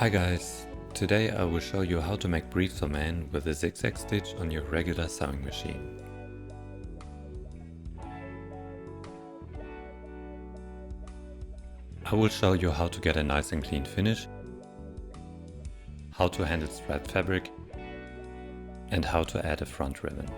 Hi guys, today I will show you how to make briefs for men with a zigzag stitch on your regular sewing machine. I will show you how to get a nice and clean finish, how to handle striped fabric, and how to add a front ribbon.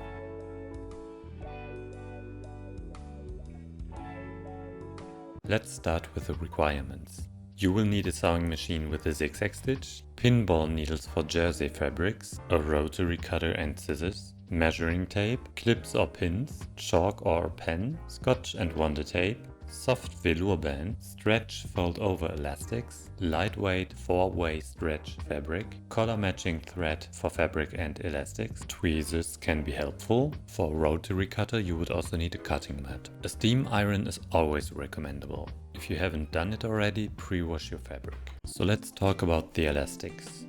Let's start with the requirements. You will need a sewing machine with a zigzag stitch, pinball needles for jersey fabrics, a rotary cutter and scissors, measuring tape, clips or pins, chalk or pen, scotch and wonder tape, soft velour band, stretch fold over elastics, lightweight 4-way stretch fabric, color matching thread for fabric and elastics. Tweezers can be helpful. For a rotary cutter you would also need a cutting mat. A steam iron is always recommendable. If you haven't done it already, pre-wash your fabric. So let's talk about the elastics.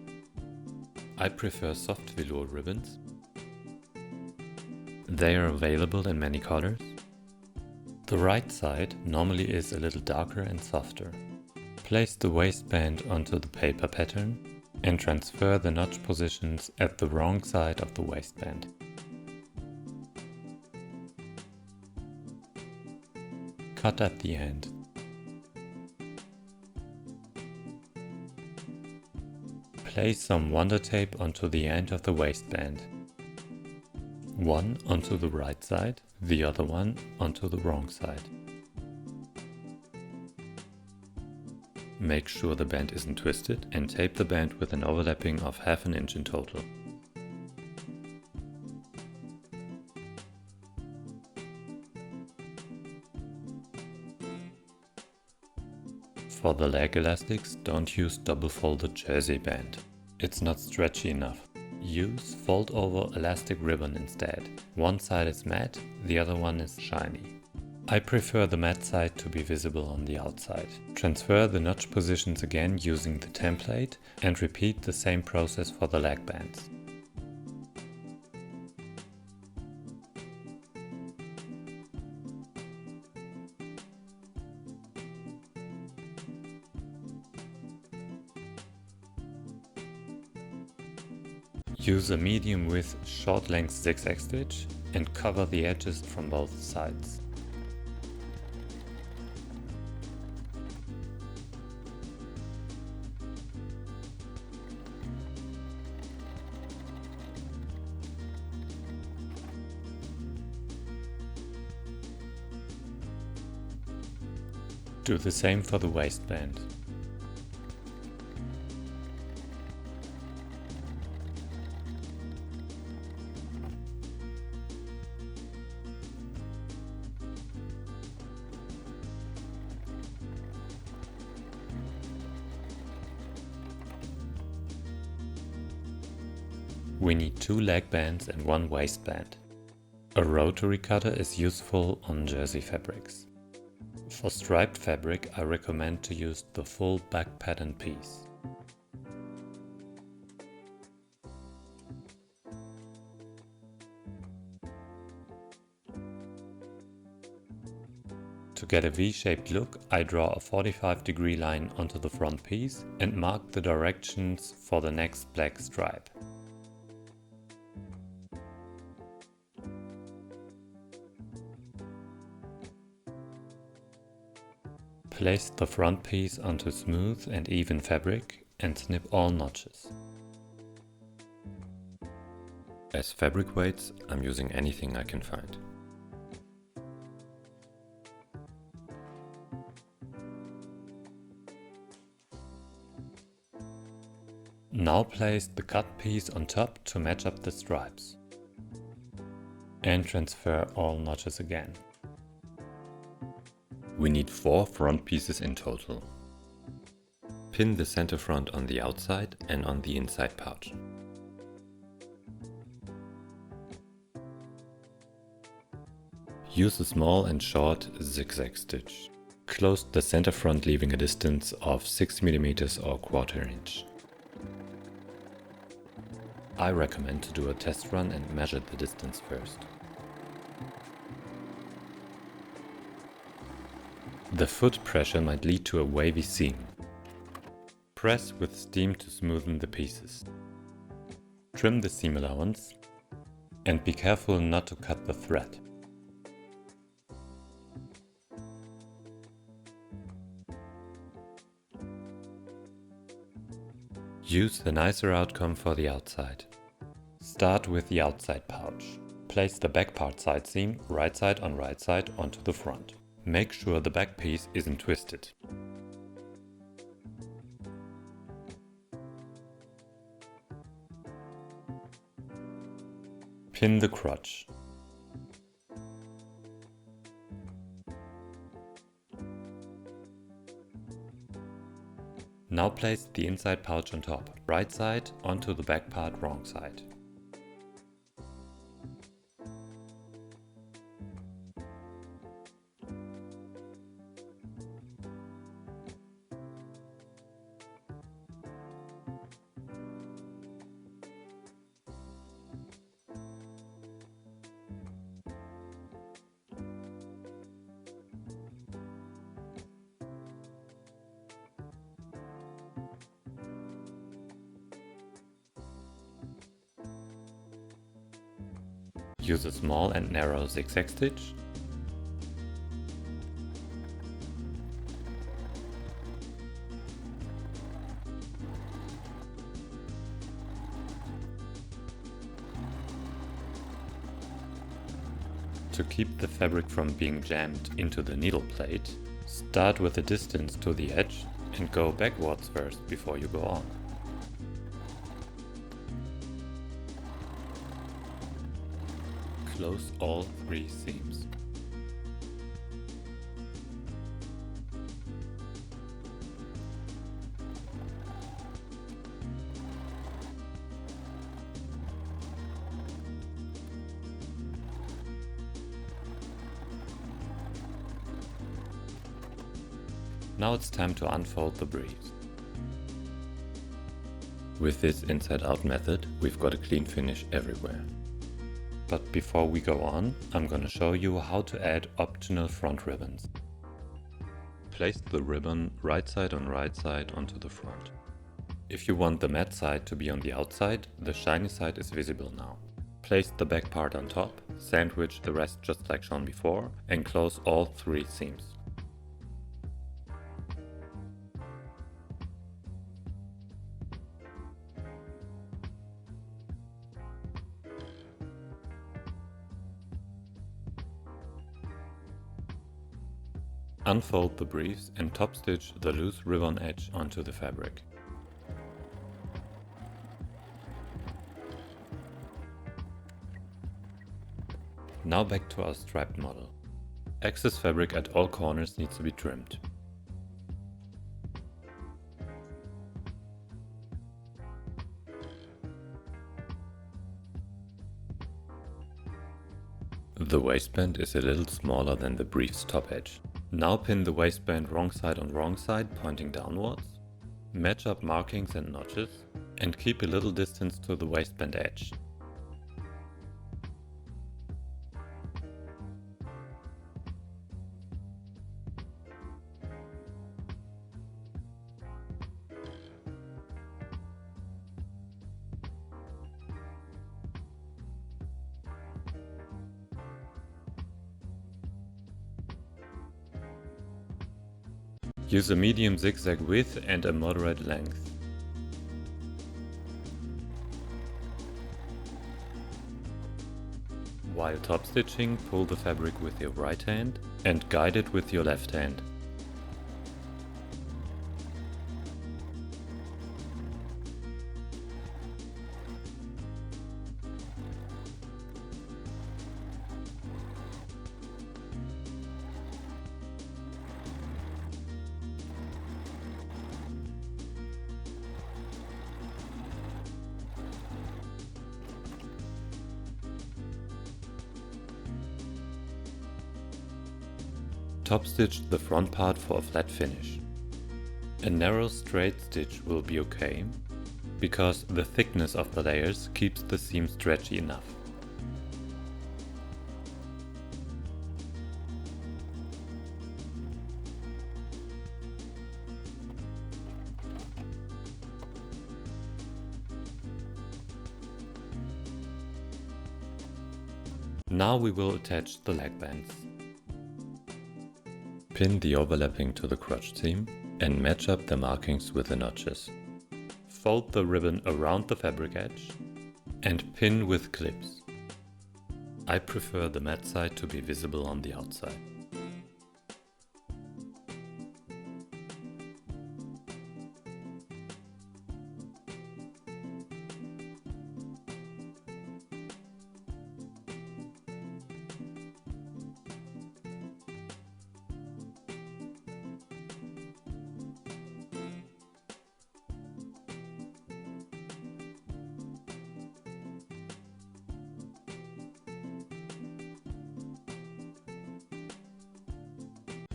I prefer soft velour ribbons. They are available in many colors. The right side normally is a little darker and softer. Place the waistband onto the paper pattern and transfer the notch positions at the wrong side of the waistband. Cut at the end. Place some wonder tape onto the end of the waistband. One onto the right side, the other one onto the wrong side. Make sure the band isn't twisted and tape the band with an overlapping of ½ inch in total. For the leg elastics, don't use double folded jersey band. It's not stretchy enough. Use fold over elastic ribbon instead. One side is matte, the other one is shiny. I prefer the matte side to be visible on the outside. Transfer the notch positions again using the template and repeat the same process for the leg bands. Use a medium width short length zigzag stitch and cover the edges from both sides. Do the same for the waistband. We need 2 leg bands and 1 waistband. A rotary cutter is useful on jersey fabrics. For striped fabric I recommend to use the full back pattern piece. To get a V-shaped look, I draw a 45-degree line onto the front piece and mark the directions for the next black stripe. Place the front piece onto smooth and even fabric and snip all notches. As fabric weights, I'm using anything I can find. Now place the cut piece on top to match up the stripes. And transfer all notches again. We need 4 front pieces in total. Pin the center front on the outside and on the inside pouch. Use a small and short zigzag stitch. Close the center front leaving a distance of 6 mm or 1/4 inch. I recommend to do a test run and measure the distance first. The foot pressure might lead to a wavy seam. Press with steam to smoothen the pieces. Trim the seam allowance and be careful not to cut the thread. Use the nicer outcome for the outside. Start with the outside pouch. Place the back part side seam right side on right side onto the front. Make sure the back piece isn't twisted. Pin the crotch. Now place the inside pouch on top, right side onto the back part wrong side. Use a small and narrow zigzag stitch. To keep the fabric from being jammed into the needle plate, start with a distance to the edge and go backwards first before you go on. Close all 3 seams. Now it's time to unfold the briefs. With this inside-out method, we've got a clean finish everywhere. But before we go on, I'm gonna show you how to add optional front ribbons. Place the ribbon right side on right side onto the front. If you want the matte side to be on the outside, the shiny side is visible now. Place the back part on top, sandwich the rest just like shown before, and close all 3 seams. Unfold the briefs and top stitch the loose ribbon edge onto the fabric. Now back to our striped model. Excess fabric at all corners needs to be trimmed. The waistband is a little smaller than the brief's top edge. Now pin the waistband wrong side on wrong side, pointing downwards. Match up markings and notches, and keep a little distance to the waistband edge. Use a medium zigzag width and a moderate length. While top stitching, pull the fabric with your right hand and guide it with your left hand. Top stitch the front part for a flat finish. A narrow straight stitch will be okay, because the thickness of the layers keeps the seam stretchy enough. Now we will attach the leg bands. Pin the overlapping to the crotch seam and match up the markings with the notches. Fold the ribbon around the fabric edge and pin with clips. I prefer the mat side to be visible on the outside.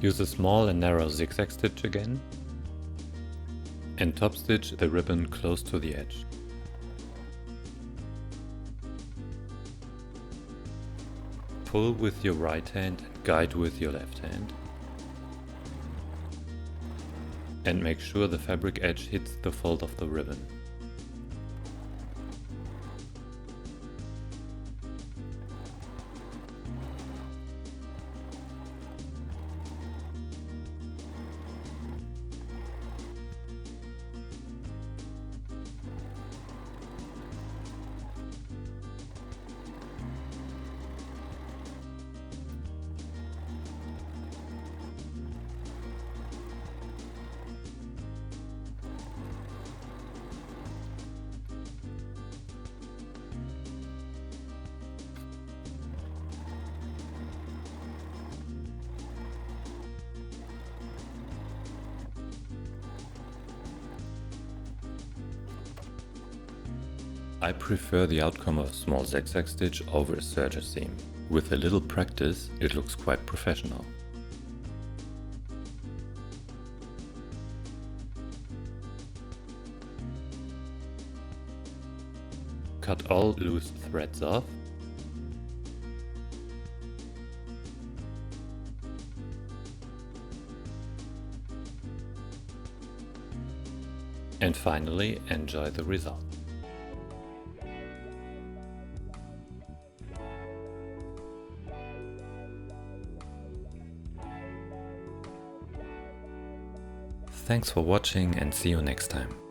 Use a small and narrow zigzag stitch again and top stitch the ribbon close to the edge. Pull with your right hand and guide with your left hand. And make sure the fabric edge hits the fold of the ribbon. I prefer the outcome of a small zigzag stitch over a serger seam. With a little practice, it looks quite professional. Cut all loose threads off. And finally, enjoy the result. Thanks for watching and see you next time.